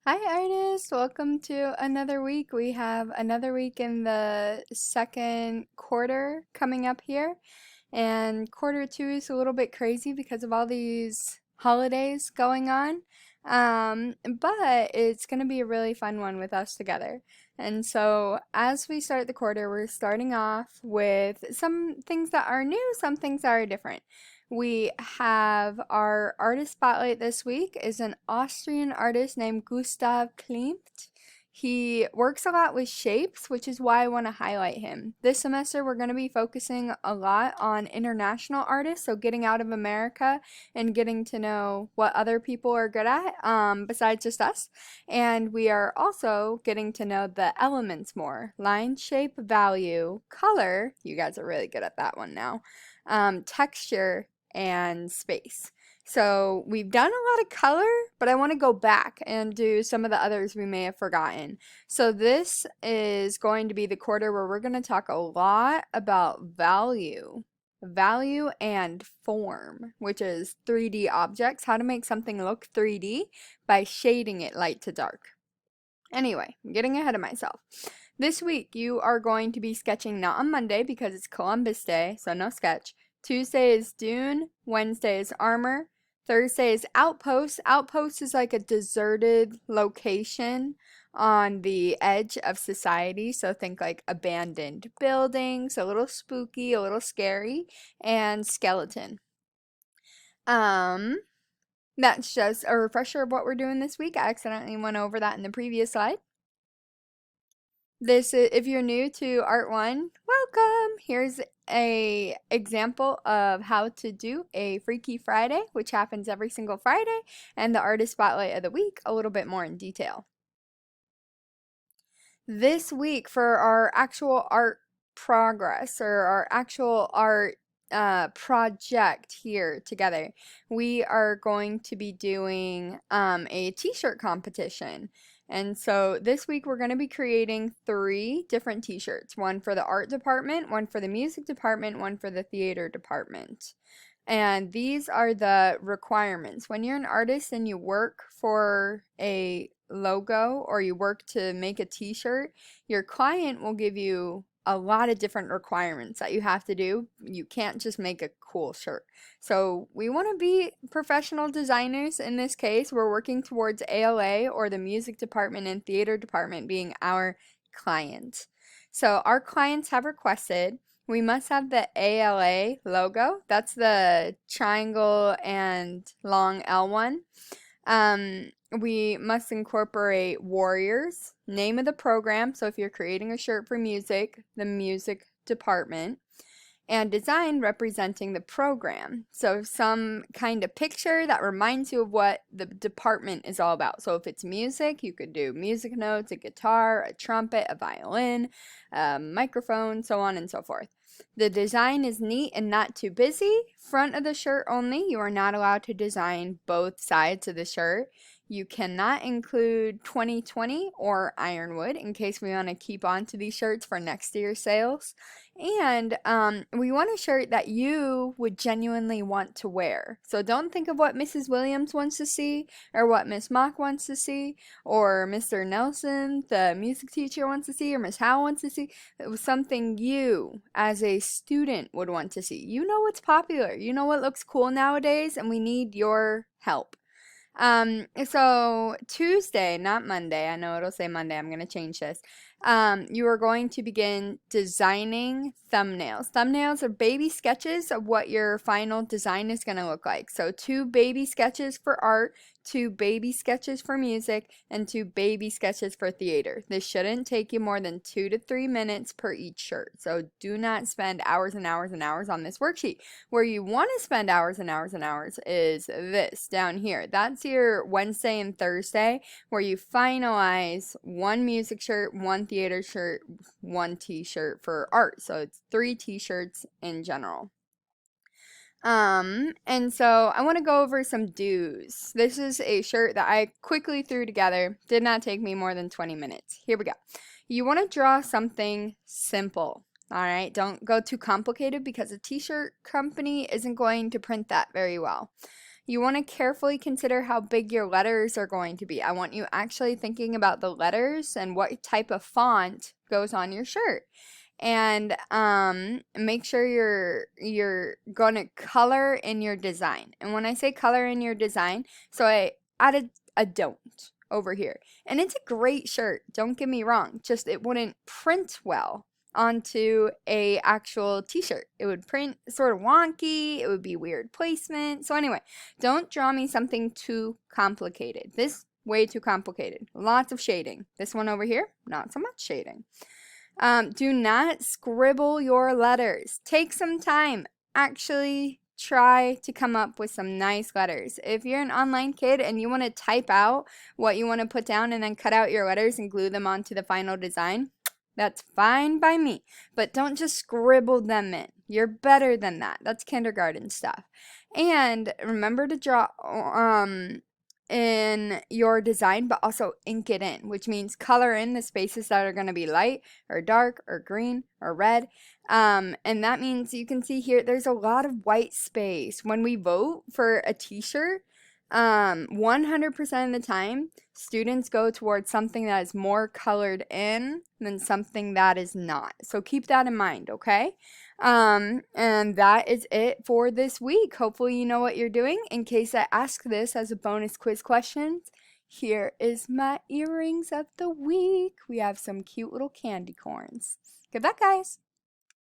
Hi, artists! Welcome to another week. We have another week in the second quarter coming up here, and quarter two is a little bit crazy because of all these holidays going on. But it's going to be a really fun one with us together. And so, as we start the quarter, we're starting off with some things that are new, some things that are different. We have our artist spotlight this week is an Austrian artist named Gustav Klimt. He works a lot with shapes, which is why I want to highlight him. This semester, we're going to be focusing a lot on international artists, so getting out of America and getting to know what other people are good at besides just us. And we are also getting to know the elements more line, shape, value, color. You guys are really good at that one now. Texture, and space. So we've done a lot of color, but I want to go back and do some of the others we may have forgotten. So this is going to be the quarter where we're going to talk a lot about value and form, which is 3D objects, how to make something look 3D by shading it light to dark. Anyway, I'm getting ahead of myself. This week you are going to be sketching not on Monday because it's Columbus Day, so no sketch. Tuesday is Dune, Wednesday is Armor, Thursday is Outpost. Outpost is like a deserted location on the edge of society, so think like abandoned buildings, a little spooky, a little scary, and Skeleton. Um, that's just a refresher of what we're doing this week. I accidentally went over that in the previous slide. This is, if you're new to Art 1, welcome! Here's a example of how to do a Freaky Friday, which happens every single Friday, and the artist spotlight of the week a little bit more in detail. This week for our actual art progress or our actual art project here together, we are going to be doing a t-shirt competition. And so this week we're going to be creating 3 different t-shirts, one for the art department, one for the music department, one for the theater department. And these are the requirements. When you're an artist and you work for a logo or you work to make a t-shirt, your client will give you a lot of different requirements that you have to do. You can't just make a cool shirt. So we want to be professional designers. In this case, we're working towards ALA, or the music department and theater department, being our client. So our clients have requested we must have the ALA logo. That's the triangle and long L one. We must incorporate warriors, name of the program. So if you're creating a shirt for music, the music department, and design representing the program. So some kind of picture that reminds you of what the department is all about. So if it's music, you could do music notes, a guitar, a trumpet, a violin, a microphone, so on and so forth. The design is neat and not too busy. Front of the shirt only. You are not allowed to design both sides of the shirt. You cannot include 2020 or ironwood in case we want to keep on to these shirts for next year's sales. And we want a shirt that you would genuinely want to wear. So don't think of what Mrs. Williams wants to see or what Miss Mock wants to see or Mr. Nelson, the music teacher, wants to see or Miss Howe wants to see. It was something you, as a student, would want to see. You know what's popular. You know what looks cool nowadays, and we need your help. So Tuesday, not Monday. I know it'll say Monday. I'm going to change this. You are going to begin designing thumbnails. Thumbnails are baby sketches of what your final design is going to look like. So 2 baby sketches for art, 2 baby sketches for music, and 2 baby sketches for theater. This shouldn't take you more than 2 to 3 minutes per each shirt. So do not spend hours and hours and hours on this worksheet. Where you want to spend hours and hours and hours is this down here. That's your Wednesday and Thursday where you finalize 1 music shirt, 1 theater shirt, 1 t-shirt for art. So it's 3 t-shirts in general. And so I want to go over some do's. This is a shirt that I quickly threw together. Did not take me more than 20 minutes. Here we go. You want to draw something simple. All right, don't go too complicated because a t-shirt company isn't going to print that very well. you want to carefully consider how big your letters are going to be. I want you actually thinking about the letters and what type of font goes on your shirt. And make sure you're gonna color in your design. And when I say color in your design, so I added a don't over here. And it's a great shirt, don't get me wrong, just it wouldn't print well onto a actual t-shirt. It would print sort of wonky, it would be weird placement. So anyway, don't draw me something too complicated. This way too complicated. Lots of shading. This one over here, not so much shading. Do not scribble your letters. Take some time. Actually try to come up with some nice letters. If you're an online kid and you want to type out what you want to put down and then cut out your letters and glue them onto the final design, that's fine by me. But don't just scribble them in. You're better than that. That's kindergarten stuff. And remember to draw in your design, but also ink it in, which means color in the spaces that are going to be light or dark or green or red. And that means you can see here there's a lot of white space. When we vote for a t-shirt, 100% of the time, students go towards something that is more colored in than something that is not. So keep that in mind, okay? And that is it for this week. Hopefully you know what you're doing. In case I ask this as a bonus quiz question, here is my earrings of the week. We have some cute little candy corns. Good luck, guys.